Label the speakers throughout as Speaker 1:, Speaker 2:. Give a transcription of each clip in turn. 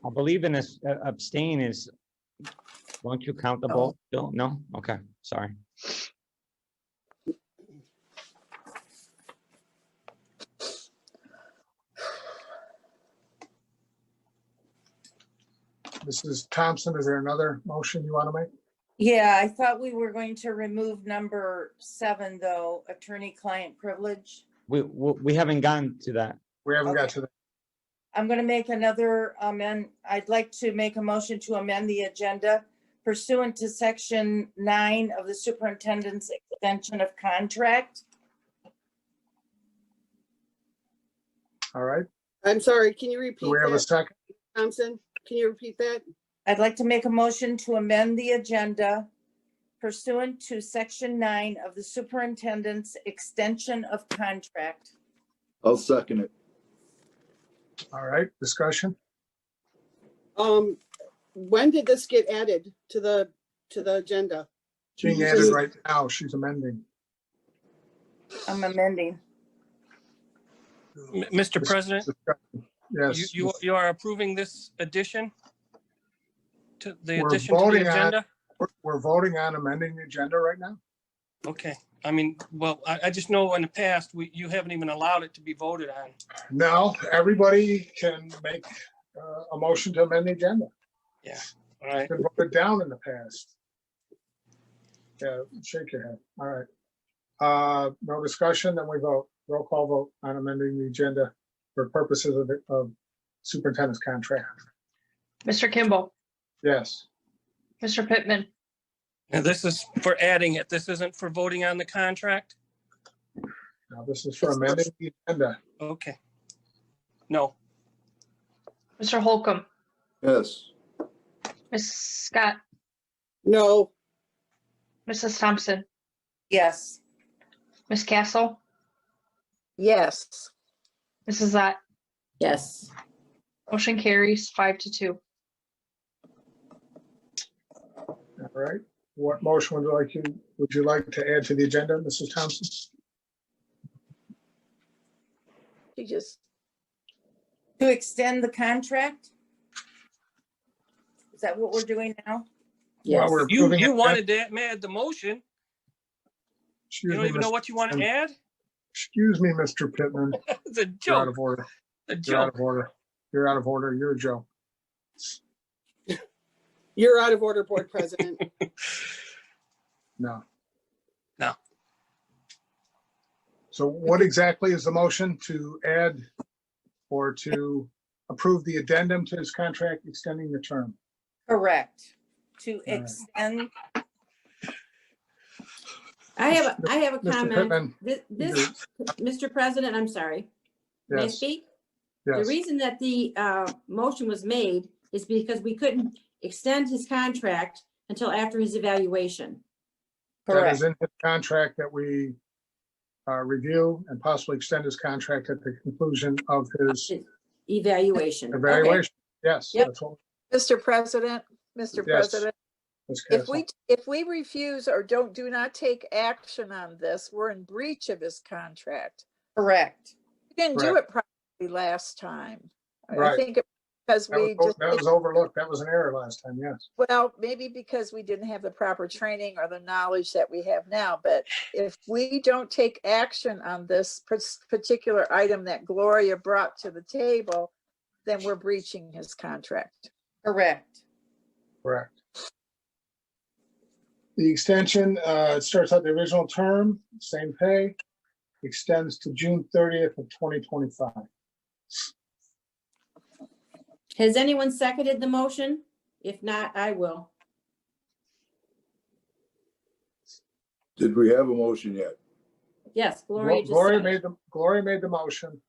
Speaker 1: I believe in this abstain is, won't you count the vote? Bill? No? Okay, sorry.
Speaker 2: Mrs. Thompson, is there another motion you want to make?
Speaker 3: Yeah, I thought we were going to remove number 7, though, attorney-client privilege.
Speaker 1: We haven't gotten to that.
Speaker 2: We haven't got
Speaker 3: Okay.
Speaker 2: to the,
Speaker 3: I'm going to make another I'd like to make a motion to amend the agenda pursuant to section 9 of the superintendent's extension of contract.
Speaker 2: all right.
Speaker 4: I'm sorry, can you repeat
Speaker 2: Do we have a
Speaker 4: that,
Speaker 2: second?
Speaker 4: Thompson? Can you repeat that?
Speaker 3: I'd like to make a motion to amend the agenda pursuant to section 9 of the superintendent's extension of contract.
Speaker 5: I'll second it.
Speaker 2: All right, discussion?
Speaker 4: When did this get added to the agenda?
Speaker 2: Being added right now, she's amending.
Speaker 3: I'm amending.
Speaker 6: Mr. President,
Speaker 2: Yes.
Speaker 6: you are approving this addition to the
Speaker 2: We're
Speaker 6: addition to the
Speaker 2: voting on-
Speaker 6: agenda?
Speaker 2: We're voting on amending the agenda right now?
Speaker 6: Okay, I mean, well, I just know in the past, you haven't even allowed it to be voted on.
Speaker 2: No, everybody can make a motion to amend the agenda.
Speaker 6: Yeah, all right.
Speaker 2: Been voted down in the past. Yeah, shake your head. All right. No discussion, then we vote. Roll call vote on amending the agenda for purposes of superintendent's contract.
Speaker 7: Mr. Kimball,
Speaker 2: Yes.
Speaker 7: Mr. Pittman,
Speaker 6: And this is for adding it. This isn't for voting on the contract?
Speaker 2: Now this is for amending the agenda.
Speaker 6: Okay. No.
Speaker 7: Mr. Holcomb,
Speaker 5: Yes.
Speaker 7: Ms. Scott,
Speaker 4: No,
Speaker 7: Mrs. Thompson,
Speaker 3: Yes.
Speaker 7: Ms. Castle,
Speaker 8: Yes.
Speaker 7: Mrs. Zott.
Speaker 8: Yes.
Speaker 7: Motion carries 5-2.
Speaker 2: All right. What motion would you like to add to the agenda, Mrs. Thompson?
Speaker 8: She just,
Speaker 3: To extend the contract? Is that what we're doing now?
Speaker 2: Well,
Speaker 8: yes.
Speaker 2: we're
Speaker 6: You
Speaker 2: approving it.
Speaker 6: wanted to add the motion.
Speaker 2: Excuse
Speaker 6: You don't
Speaker 2: me,
Speaker 6: even know what you want to add?
Speaker 2: Excuse me, Mr. Pittman.
Speaker 6: It's a
Speaker 2: You're out
Speaker 6: joke,
Speaker 2: of order.
Speaker 6: a
Speaker 2: You're out
Speaker 6: joke.
Speaker 2: of order. You're out of order. You're a joke.
Speaker 4: you're out of order, Board President.
Speaker 2: No.
Speaker 6: No.
Speaker 2: So what exactly is the motion to add or to approve the addendum to his contract extending the term?
Speaker 3: Correct. To
Speaker 2: right.
Speaker 3: extend,
Speaker 8: I have a
Speaker 2: Mr.
Speaker 8: comment.
Speaker 2: Pittman,
Speaker 8: This, Mr. President, I'm sorry. May I
Speaker 2: yes,
Speaker 8: speak? The
Speaker 2: yes.
Speaker 8: reason that the motion was made is because we couldn't extend his contract until after his evaluation.
Speaker 2: That
Speaker 3: correct.
Speaker 2: is in the contract that we review and possibly extend his contract at the conclusion of his
Speaker 8: Evaluation. Okay.
Speaker 2: evaluation. Yes.
Speaker 8: Yep.
Speaker 2: That's what-
Speaker 9: Mr. President, Mr.
Speaker 2: Yes.
Speaker 9: President,
Speaker 2: Ms.
Speaker 9: if
Speaker 2: Castle.
Speaker 9: we refuse or do not take action on this, we're in breach of his contract.
Speaker 3: Correct.
Speaker 9: We didn't do it properly last time. I
Speaker 2: Right.
Speaker 9: think because
Speaker 2: That
Speaker 9: we
Speaker 2: was
Speaker 9: just,
Speaker 2: that was overlooked. That was an error last time, yes.
Speaker 9: well, maybe because we didn't have the proper training or the knowledge that we have now. But if we don't take action on this particular item that Gloria brought to the table, then we're breaching his contract.
Speaker 3: Correct.
Speaker 2: Correct. The extension, it starts out the original term, same pay, extends to June 30th of 2025.
Speaker 8: Has anyone seconded the motion? If not, I will.
Speaker 5: Did we have a motion yet?
Speaker 8: Yes, Gloria just
Speaker 2: Gloria
Speaker 8: said it.
Speaker 2: Gloria made the motion.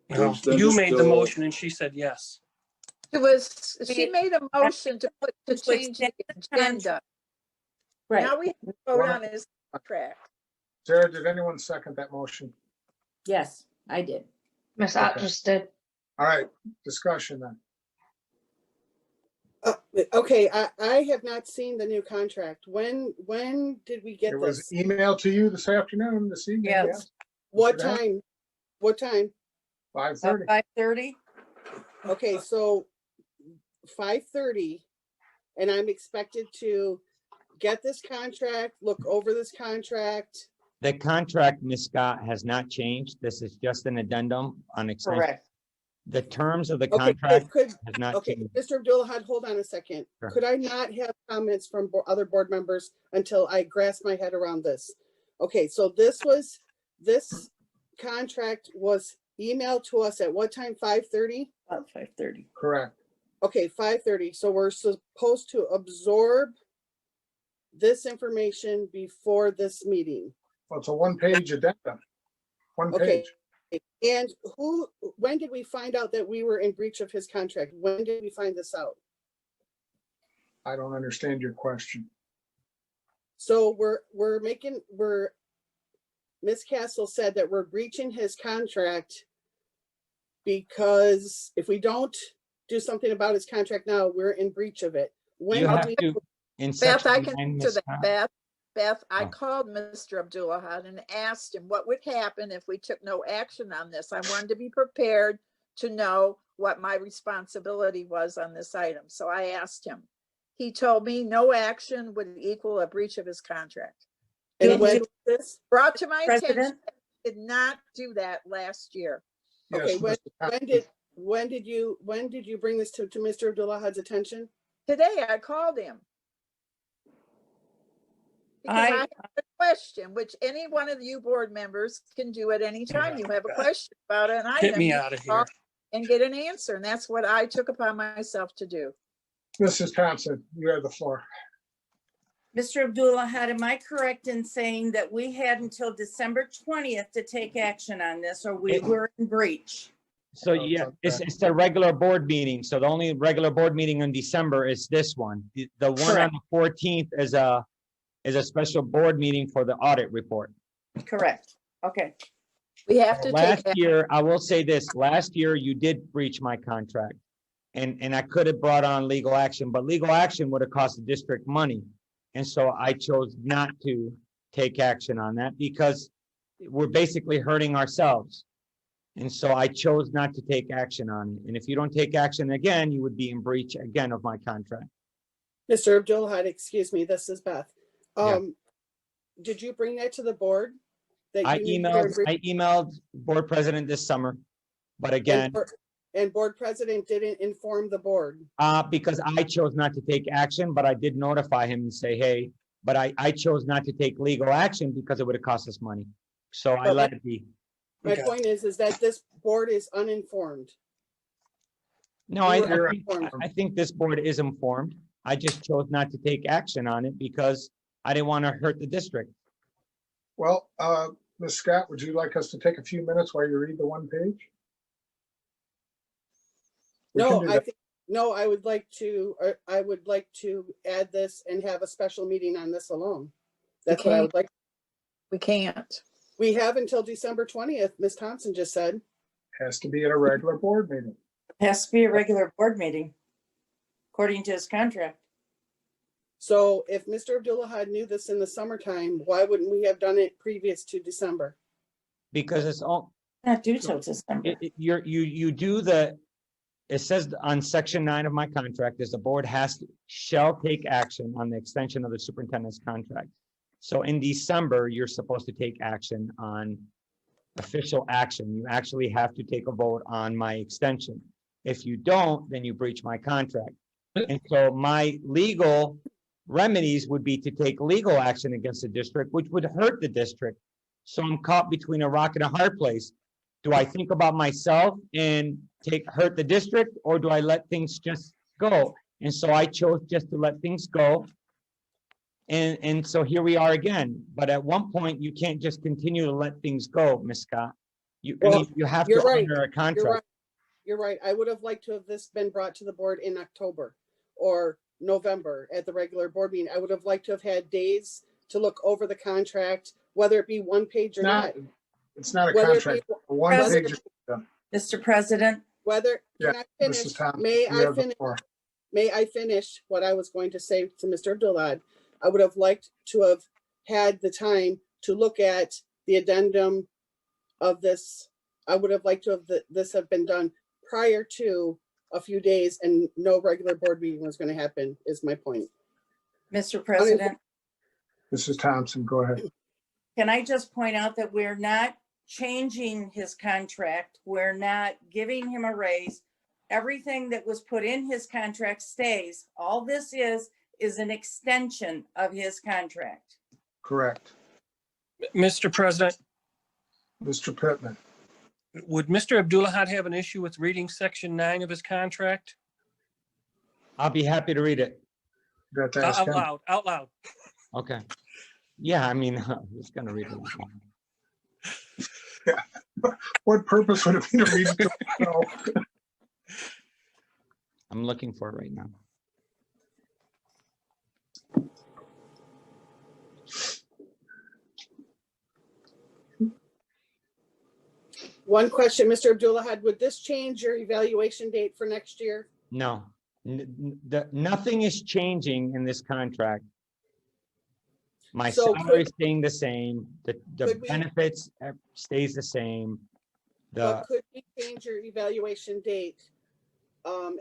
Speaker 6: No,
Speaker 5: Extend
Speaker 6: you
Speaker 5: it
Speaker 6: made the
Speaker 5: till-
Speaker 6: motion and she said yes.
Speaker 9: She made a motion to change the agenda.
Speaker 8: Right,
Speaker 9: Now we have to vote on his contract.
Speaker 2: Sarah, did anyone second that motion?
Speaker 8: yes, I did.
Speaker 7: Ms. Ott
Speaker 2: Okay.
Speaker 7: just did.
Speaker 2: All right, discussion then.
Speaker 4: Okay, I have not seen the new contract. When did we get
Speaker 2: It was
Speaker 4: this?
Speaker 2: emailed to you this afternoon, this evening,
Speaker 3: Yes.
Speaker 2: yes,
Speaker 4: What
Speaker 2: Yeah.
Speaker 4: time? What time?
Speaker 2: 5:30.
Speaker 3: 5:30?
Speaker 4: Okay, so 5:30 and I'm expected to get this contract, look over this contract.
Speaker 1: The contract, Ms. Scott, has not changed. This is just an addendum on extension.
Speaker 3: Correct.
Speaker 1: The terms of the
Speaker 4: Okay,
Speaker 1: contract
Speaker 4: could,
Speaker 1: has not
Speaker 4: okay,
Speaker 1: changed.
Speaker 4: Mr. Abdullah, hold on a second.
Speaker 1: Sure.
Speaker 4: Could I not have comments from other board members until I grasp my head around this? Okay, so this contract was emailed to us at what time? 5:30?
Speaker 3: About 5:30.
Speaker 2: Correct.
Speaker 4: Okay, 5:30. So we're supposed to absorb this information before this meeting.
Speaker 2: Well, it's a one-page addendum. One
Speaker 4: Okay.
Speaker 2: page.
Speaker 4: And when did we find out that we were in breach of his contract? When did we find this out?
Speaker 2: I don't understand your question.
Speaker 4: So Ms. Castle said that we're breaching his contract because if we don't do something about his contract now, we're in breach of it. When
Speaker 1: You
Speaker 4: did
Speaker 1: have
Speaker 4: we?
Speaker 1: to, in
Speaker 9: Beth, I
Speaker 1: section
Speaker 9: can
Speaker 1: 9,
Speaker 9: answer
Speaker 1: Ms.
Speaker 9: that.
Speaker 1: Scott,
Speaker 9: Beth, I
Speaker 1: Oh.
Speaker 9: called Mr. Abdullah and asked him what would happen if we took no action on this. I wanted to be prepared to know what my responsibility was on this item. So I asked him. He told me no action would equal a breach of his contract.
Speaker 4: And
Speaker 3: Did
Speaker 4: when
Speaker 3: you-
Speaker 4: was this?
Speaker 9: Brought to my attention,
Speaker 3: President,
Speaker 9: I did not do that last year.
Speaker 4: Okay,
Speaker 2: Yes,
Speaker 4: when
Speaker 2: Mr. Thompson.
Speaker 4: when did you bring this to Mr. Abdullah's attention?
Speaker 9: Today I called him. Because I have a question, which any one of you board members can do at any time. You have a question about an item.
Speaker 6: Get me
Speaker 9: you
Speaker 6: out of
Speaker 9: call
Speaker 6: here.
Speaker 9: And get an answer. And that's what I took upon myself to do.
Speaker 2: Mrs. Thompson, you have the floor.
Speaker 3: Mr. Abdullah, am I correct in saying that we had until December 20th to take action on this, or we were in breach?
Speaker 1: So
Speaker 2: Oh,
Speaker 1: yeah,
Speaker 2: it's
Speaker 1: it's a regular board meeting. So the only regular board meeting in December is this one. The one on
Speaker 3: Correct.
Speaker 1: the 14th is a special board meeting for the audit report.
Speaker 3: Correct. Okay.
Speaker 9: We have to
Speaker 1: Last
Speaker 9: take,
Speaker 1: year, I will say this, last year you did breach my contract. And I could have brought on legal action, but legal action would have cost the district money. And so I chose not to take action on that because we're basically hurting ourselves. And so I chose not to take action on it. And if you don't take action again, you would be in breach again of my contract.
Speaker 4: Mr. Abdullah, excuse me, this is Beth.
Speaker 1: Yeah.
Speaker 4: Did you bring that to the board? That
Speaker 1: I
Speaker 4: you knew we were in breach?
Speaker 1: emailed board president this summer, but
Speaker 4: And
Speaker 1: again,
Speaker 4: board president didn't inform the board.
Speaker 1: because I chose not to take action, but I did notify him and say, hey, but I chose not to take legal action because it would have cost us money. So I
Speaker 4: But
Speaker 1: let it be.
Speaker 4: My
Speaker 6: Okay.
Speaker 4: point is that this board is uninformed.
Speaker 1: No,
Speaker 4: You
Speaker 1: I,
Speaker 4: were
Speaker 1: I think,
Speaker 4: informed.
Speaker 1: I think this board is informed. I just chose not to take action on it because I didn't want to hurt the district.
Speaker 2: Well, Ms. Scott, would you like us to take a few minutes while you read the one page? We can
Speaker 4: No,
Speaker 2: do
Speaker 4: I
Speaker 2: that.
Speaker 4: think, no, I would like to add this and have a special meeting on this alone. That's what I would like.
Speaker 9: we can't.
Speaker 4: We have until December 20th, Ms. Thompson just said.
Speaker 2: Has to be at a regular board meeting.
Speaker 3: Has to be a regular board meeting, according to his contract.
Speaker 4: So if Mr. Abdullah knew this in the summertime, why wouldn't we have done it previous to December?
Speaker 1: Because it's all,
Speaker 3: Not due till December.
Speaker 1: you do the, it says on section 9 of my contract is the board shall take action on the extension of the superintendent's contract. So in December, you're supposed to take action on official action. You actually have to take a vote on my extension. If you don't, then you breach my contract. And so my legal remedies would be to take legal action against the district, which would hurt the district. So I'm caught between a rock and a hard place. Do I think about myself and hurt the district, or do I let things just go? And so I chose just to let things go. And so here we are again. But at one point, you can't just continue to let things go, Ms. Scott. You have to
Speaker 4: you're right.
Speaker 1: honor a
Speaker 4: You're right.
Speaker 1: contract.
Speaker 4: You're right. I would have liked to have this been brought to the board in October or November at the regular board meeting. I would have liked to have had days to look over the contract, whether it be one page or not.
Speaker 2: It's not a
Speaker 4: Whether it
Speaker 2: contract.
Speaker 4: be-
Speaker 2: One
Speaker 3: President-
Speaker 2: page.
Speaker 3: Mr. President,
Speaker 4: Whether,
Speaker 2: Yeah,
Speaker 4: can I finish?
Speaker 2: Mrs. Thompson,
Speaker 4: May
Speaker 2: you
Speaker 4: I
Speaker 2: have the
Speaker 4: finish?
Speaker 2: floor.
Speaker 4: May I finish what I was going to say to Mr. Abdullah? I would have liked to have had the time to look at the addendum of this. I would have liked to have this have been done prior to a few days and no regular board meeting was going to happen, is my point.
Speaker 3: Mr. President,
Speaker 2: Mrs. Thompson, go ahead.
Speaker 3: can I just point out that we're not changing his contract? We're not giving him a raise. Everything that was put in his contract stays. All this is an extension of his contract.
Speaker 2: Correct.
Speaker 6: Mr. President,
Speaker 2: Mr. Pittman.
Speaker 6: would Mr. Abdullahat have an issue with reading section 9 of his contract?
Speaker 1: I'll be happy to read it.
Speaker 2: Got to ask
Speaker 6: Out
Speaker 2: him.
Speaker 6: loud, out loud.
Speaker 1: Okay. Yeah, I mean, I'm just gonna read it.
Speaker 2: What purpose would it be to read it? No.
Speaker 1: I'm looking for it right now.
Speaker 4: One question, Mr. Abdullahat, would this change your evaluation date for next year?
Speaker 1: No, nothing is changing in this contract. My
Speaker 4: So
Speaker 1: salary is staying the same, the
Speaker 4: could we-
Speaker 1: benefits stays the same.
Speaker 4: But
Speaker 1: The,
Speaker 4: could we change your evaluation date?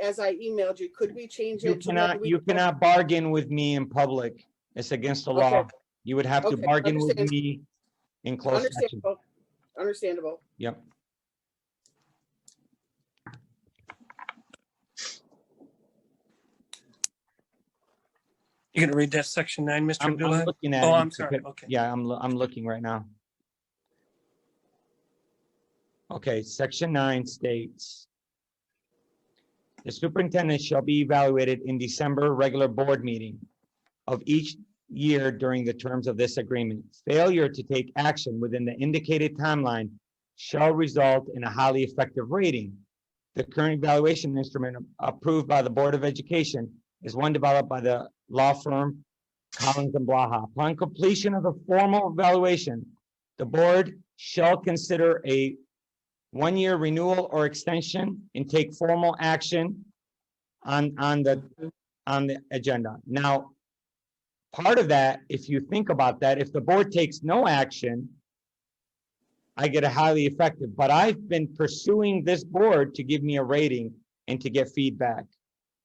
Speaker 4: As I emailed you, could we change
Speaker 1: you
Speaker 4: it? to another
Speaker 1: you
Speaker 4: week?
Speaker 1: cannot bargain with me in public. It's against the law.
Speaker 4: Okay.
Speaker 1: You would have to
Speaker 4: Okay,
Speaker 1: bargain with
Speaker 4: understand.
Speaker 1: me in closed session.
Speaker 4: Understandable. Understandable.
Speaker 1: Yep.
Speaker 6: You gonna read that section 9, Mr.
Speaker 1: I'm
Speaker 6: Abdullahat?
Speaker 1: looking at
Speaker 6: Oh,
Speaker 1: it,
Speaker 6: I'm
Speaker 1: Mr.
Speaker 6: sorry.
Speaker 1: Pitt.
Speaker 6: Okay.
Speaker 1: Yeah, I'm looking right now. Okay, section 9 states, the superintendent shall be evaluated in December regular board meeting of each year during the terms of this agreement. Failure to take action within the indicated timeline shall result in a highly effective rating. The current evaluation instrument approved by the Board of Education is one developed by the law firm Collins and Blaha. Upon completion of the formal evaluation, the board shall consider a one-year renewal or extension and take formal action on the agenda. Now, part of that, if you think about that, if the board takes no action, I get a highly effective, but I've been pursuing this board to give me a rating and to get feedback.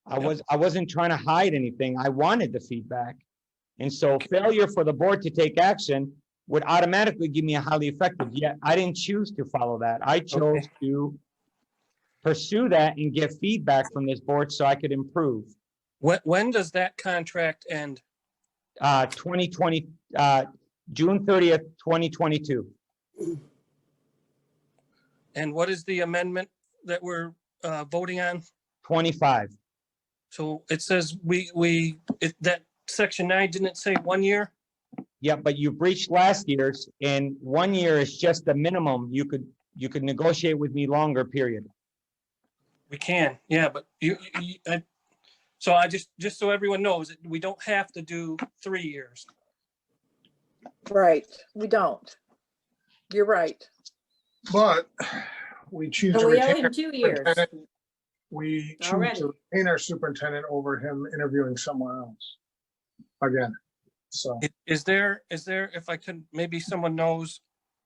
Speaker 1: I wasn't trying to hide anything. I wanted the feedback. And so failure for the board to take action would automatically give me a highly effective, yet I didn't choose to follow that. I chose to pursue that and get feedback from this board so I could improve.
Speaker 6: When does that contract end?
Speaker 1: 2020, June 30th, 2022.
Speaker 6: And what is the amendment that we're voting on?
Speaker 1: 25.
Speaker 6: So it says that section 9 didn't say 1 year?
Speaker 1: Yeah, but you breached last year's, and 1 year is just the minimum. You could negotiate with me longer period.
Speaker 6: We can, yeah, but so I just so everyone knows, that we don't have to do 3 years.
Speaker 9: Right, we don't. You're right.
Speaker 2: But we choose
Speaker 8: So
Speaker 2: to
Speaker 8: we owe
Speaker 2: retain
Speaker 8: him 2 years.
Speaker 2: superintendent. We choose
Speaker 8: Already.
Speaker 2: to retain our superintendent over him interviewing someone else. Again, so.
Speaker 6: Is there, if I could, maybe someone knows,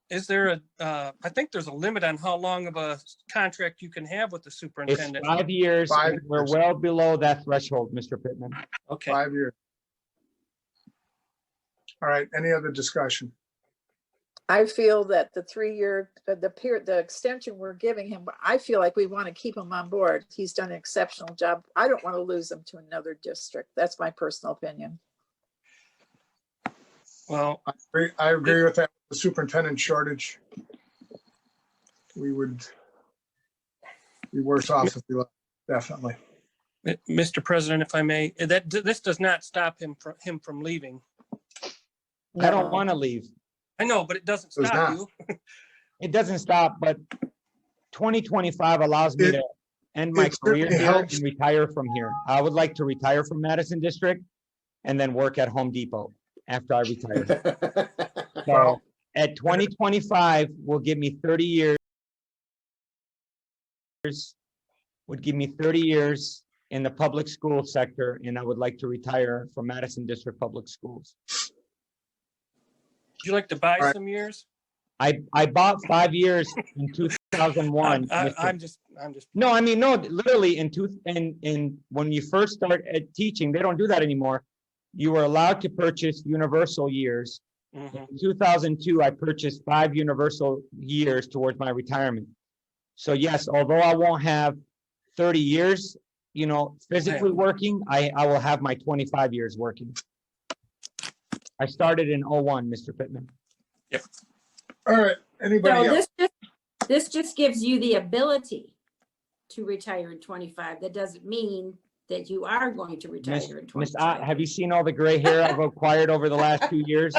Speaker 6: is there I think there's a limit on how long of a contract you can have with the
Speaker 1: It's
Speaker 6: superintendent.
Speaker 1: 5 years.
Speaker 2: 5
Speaker 1: and We're
Speaker 2: years.
Speaker 1: well below that threshold, Mr. Pittman.
Speaker 6: Okay,
Speaker 2: 5 years. All right, any other discussion?
Speaker 9: I feel that the 3-year, the period, the extension we're giving him, I feel like we want to keep him on board. He's done an exceptional job. I don't want to lose him to another district. That's my personal opinion.
Speaker 6: well,
Speaker 2: I agree with that. The superintendent shortage. We would be worse off if we left, definitely.
Speaker 6: Mr. President, if I may, this does not stop him from leaving.
Speaker 1: I don't
Speaker 9: No.
Speaker 1: want to leave.
Speaker 6: I know, but it doesn't
Speaker 2: Does
Speaker 6: stop
Speaker 2: not.
Speaker 6: you.
Speaker 1: It doesn't stop, but 2025 allows me
Speaker 2: It-
Speaker 1: to end my
Speaker 2: it
Speaker 1: career
Speaker 2: certainly
Speaker 1: here
Speaker 2: helps.
Speaker 1: and retire from here. I would like to retire from Madison District and then work at Home Depot after I retire. So at 2025 will give me 30 years. Would give me 30 years in the public school sector, and I would like to retire from Madison District Public Schools.
Speaker 6: Would you like to buy
Speaker 2: All right.
Speaker 6: some years?
Speaker 1: I bought 5 years in 2000. 2001.
Speaker 6: I'm just,
Speaker 1: No, I mean, no, literally when you first start teaching, they don't do that anymore. You were allowed to purchase universal years.
Speaker 6: mhm.
Speaker 1: In 2002, I purchased 5 universal years towards my retirement. So yes, although I won't have 30 years, physically working, I will have my 25 years working. I started in 01, Mr. Pittman.
Speaker 2: All right, anybody
Speaker 8: So
Speaker 2: else?
Speaker 8: this just gives you the ability to retire in 25. That doesn't mean that you are going to retire in
Speaker 1: Miss
Speaker 8: 25.
Speaker 1: Ott, have you seen all the gray hair I've acquired over the last 2 years?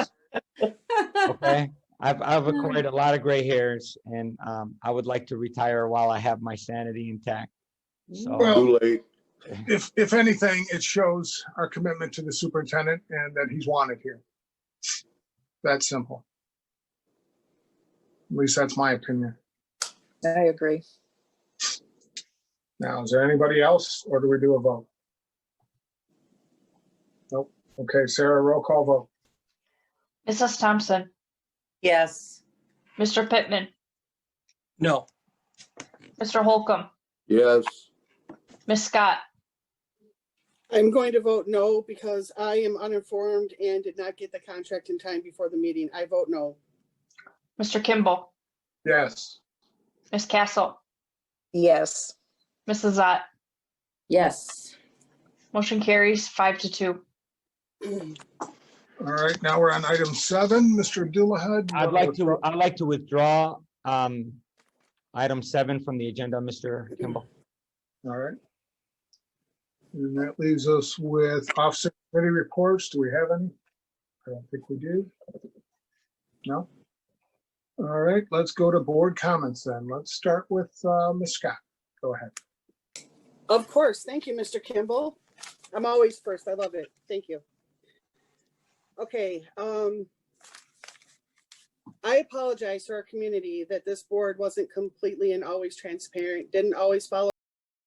Speaker 1: Okay, I've acquired a lot of gray hairs, and I would like to retire while I have my sanity intact. So,
Speaker 2: Well-
Speaker 5: Too late.
Speaker 2: If anything, it shows our commitment to the superintendent and that he's wanted here. That simple. At least that's my opinion.
Speaker 9: I agree.
Speaker 2: Now, is there anybody else, or do we do a vote? Nope. Okay, Sarah, roll call vote.
Speaker 7: Mrs. Thompson,
Speaker 3: Yes.
Speaker 7: Mr. Pittman,
Speaker 6: No,
Speaker 7: Mr. Holcomb,
Speaker 5: Yes.
Speaker 7: Ms. Scott,
Speaker 4: I'm going to vote no because I am uninformed and did not get the contract in time before the meeting. I vote no.
Speaker 7: Mr. Kimball,
Speaker 2: Yes.
Speaker 7: Ms. Castle,
Speaker 9: Yes.
Speaker 7: Mrs. Ott.
Speaker 8: Yes.
Speaker 7: Motion carries 5-2.
Speaker 2: All right, now we're on item 7. Mr. Abdullahi.
Speaker 1: I'd like to withdraw item 7 from the agenda, Mr. Kimball.
Speaker 2: All right. And that leaves us with officer committee reports. Do we have any? I don't think we do. No? All right, let's go to board comments then. Let's start with Ms. Scott. Go ahead.
Speaker 4: Of course. Thank you, Mr. Kimball. I'm always first. I love it. Thank you. Okay. I apologize to our community that this board wasn't completely and always transparent, didn't always follow